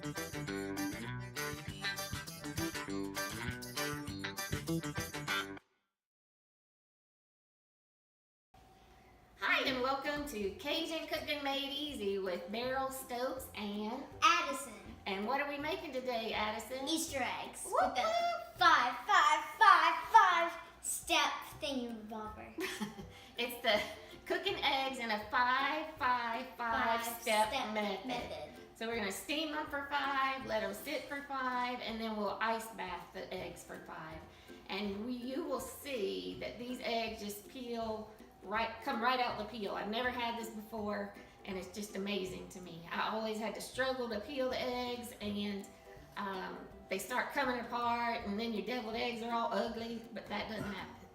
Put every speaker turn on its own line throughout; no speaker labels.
Hi and welcome to Cajun Cooking Made Easy with Beryl Stokes and
Addison.
And what are we making today, Addison?
Easter eggs
Whoop,
with the 5 step thingy-bobber.
It's the cooking eggs in a 5 step method. So we're gonna steam them for 5, let them sit for 5, and then we'll ice bath the eggs for 5. And you will see that these eggs just come right out the peel. I've never had this before, and it's just amazing to me. I always had to struggle to peel the eggs, and they start coming apart, and then your deviled eggs are all ugly, but that doesn't happen.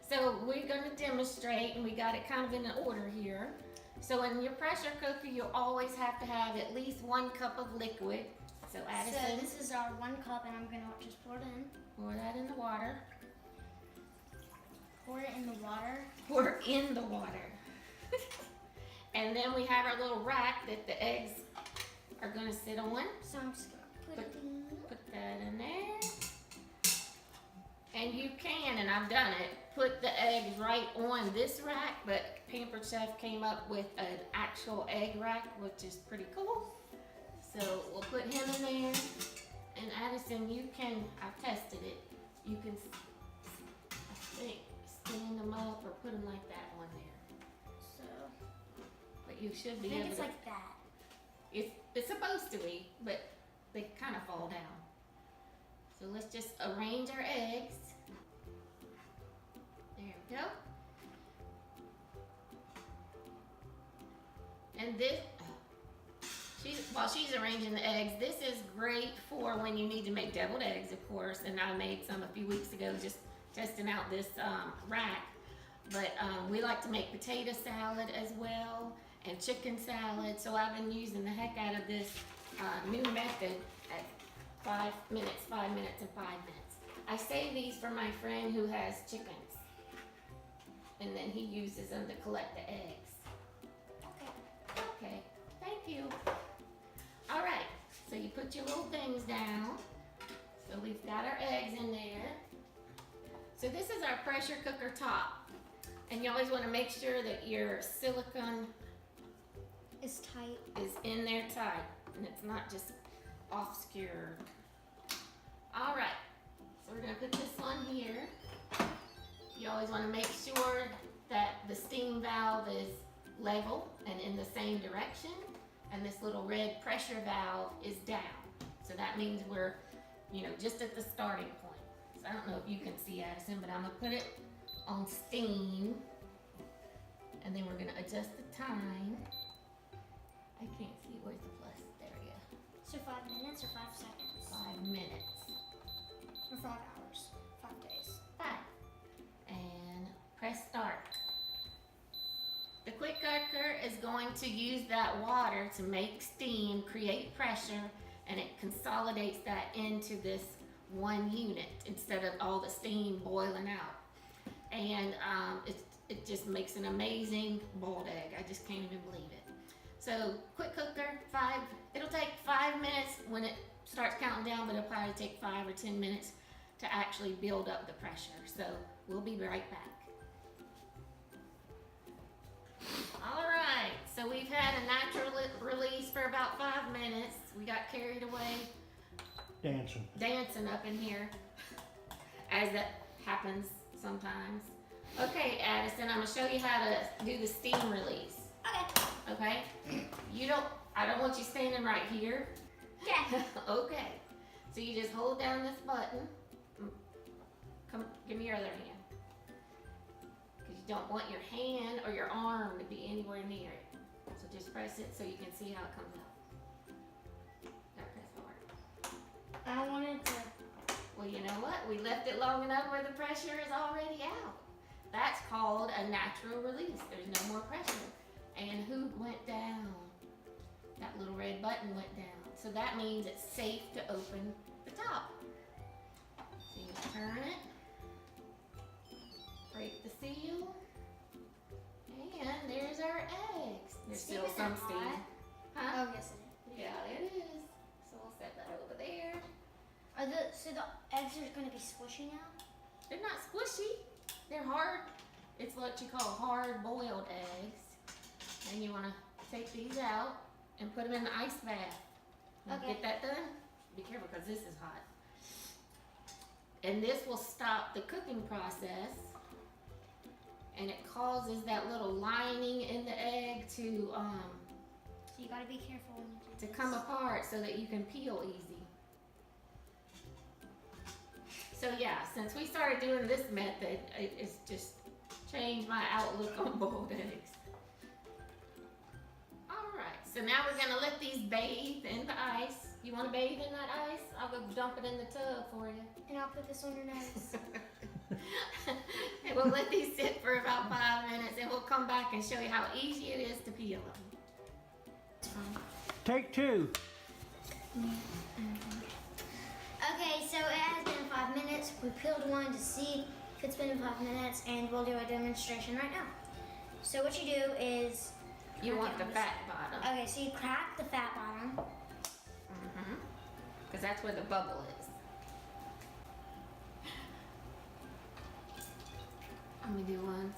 So we're gonna demonstrate, and we got it kind of in an order here. So in your pressure cooker, you'll always have to have at least 1 cup of liquid. So Addison,
So this is our 1 cup, and I'm gonna just pour it in.
pour that in the water.
Pour it in the water.
Pour in the water. And then we have our little rack that the eggs are gonna sit on.
So I'm just gonna put it in.
Put that in there. And you can, and I've done it, put the eggs right on this rack, but Pampered Chef came up with an actual egg rack, which is pretty cool. So we'll put him in there. And Addison, you can, I've tested it, you can, I think, stand them up or put them like that on there.
So,
But you should be
I think
able
it's
to.
like that.
It's supposed to be, but they kind of fall down. So let's just arrange our eggs. There we go. And this, while she's arranging the eggs, this is great for when you need to make deviled eggs, of course. And I made some a few weeks ago, just testing out this rack. But we like to make potato salad as well, and chicken salad. So I've been using the heck out of this new method at 5 minutes, 5 minutes, and 5 minutes. I save these for my friend who has chickens, and then he uses them to collect the eggs. Okay, thank you. All right, so you put your little things down. So we've got our eggs in there. So this is our pressure cooker top. And you always want to make sure that your silicone
It's tight.
is in there tight, and it's not just off skewered. All right, so we're gonna put this one here. You always want to make sure that the steam valve is level and in the same direction, and this little red pressure valve is down. So that means we're, just at the starting point. So I don't know if you can see, Addison, but I'm gonna put it on steam, and then we're gonna adjust the time. I can't see, where's the plus? There we go.
So 5 minutes or 5 seconds?
5 minutes.
Or 5 hours. 5 days.
5. And press start. The quick cooker is going to use that water to make steam, create pressure, and it consolidates that into this one unit instead of all the steam boiling out. And it just makes an amazing boiled egg. I just can't even believe it. So quick cooker, it'll take 5 minutes when it starts counting down, but it'll probably take 5 or 10 minutes to actually build up the pressure. So we'll be right back. All right, so we've had a natural release for about 5 minutes. We got carried away dancing up in here, as that happens sometimes. Okay, Addison, I'm gonna show you how to do the steam release. Okay? I don't want you standing right here.
Yeah.
Okay. So you just hold down this button. Come, give me your other hand. Because you don't want your hand or your arm to be anywhere near it. So just press it so you can see how it comes out. Gotta press hard.
I wanted to.
Well, you know what? We left it long enough where the pressure is already out. That's called a natural release. There's no more pressure. And who went down? That little red button went down. So that means it's safe to open the top. So you turn it, break the seal, and there's our eggs. There's still some steam. Huh?
Oh, yes it is.
Yeah, it is. So we'll
So the eggs are gonna be squishy now?
They're not squishy. They're hard. It's what you call hard boiled eggs. And you want to take these out and put them in the ice bath.
Okay.
Get that done? Be careful because this is hot. And this will stop the cooking process. And it causes that little lining in the egg to
So you gotta be careful when you do this.
come apart so that you can peel easy. So yeah, since we started doing this method, it's just changed my outlook on boiled eggs. Alright, so now we're gonna let these bathe in the ice. You wanna bathe in that ice? I'll go dump it in the tub for you.
And I'll put this on your nose.
And we'll let these sit for about 5 minutes and we'll come back and show you how easy it is to peel them.
Take two.
Okay, so it has been 5 minutes. We peeled one to see if it's been 5 minutes, and we'll do a demonstration right now. So what you do is...
You
crack
want
it
the
on
fat bottom.
this- Okay, so you crack the fat bottom.
Because that's where the bubble is. I'm gonna do one.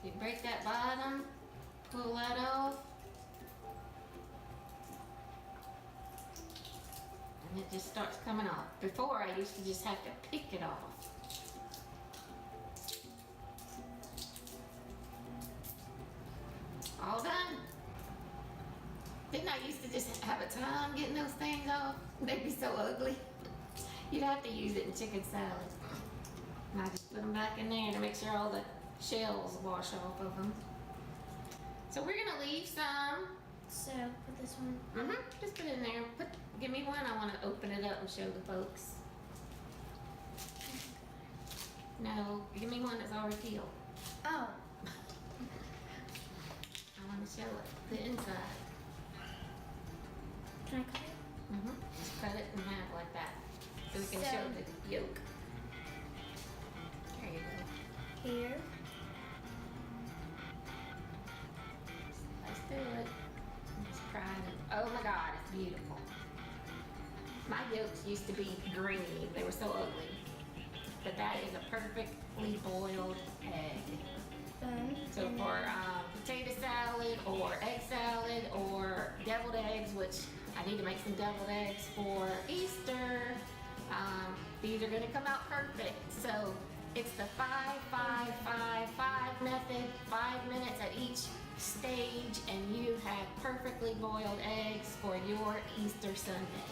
You break that bottom, pull that off. And it just starts coming off. Before I used to just have to pick it off. All done. Didn't I used to just have a time getting those things off? They'd be so ugly. You'd have to use it in chicken salad. And I just put them back in there to make sure all the shells wash off of them. So we're gonna leave some.
So put this one.
Just put it in there. Give me one. I want to open it up and show the folks. No, give me one that's already peeled.
Oh.
I want to show it, the inside.
Can I cut it?
Just cut it in half like that, so we can
So-
show the yolk. There you go.
Here.
Let's do it. I'm just trying it. Oh my God, it's beautiful. My yolks used to be green. They were so ugly. But that is a perfectly boiled egg.
Boom.
So
and
for
then-
potato salad or egg salad or deviled eggs, which I need to make some deviled eggs for Easter, these are gonna come out perfect. So it's the 5-5-5-5 method, 5 minutes at each stage, and you have perfectly boiled eggs for your Easter Sunday.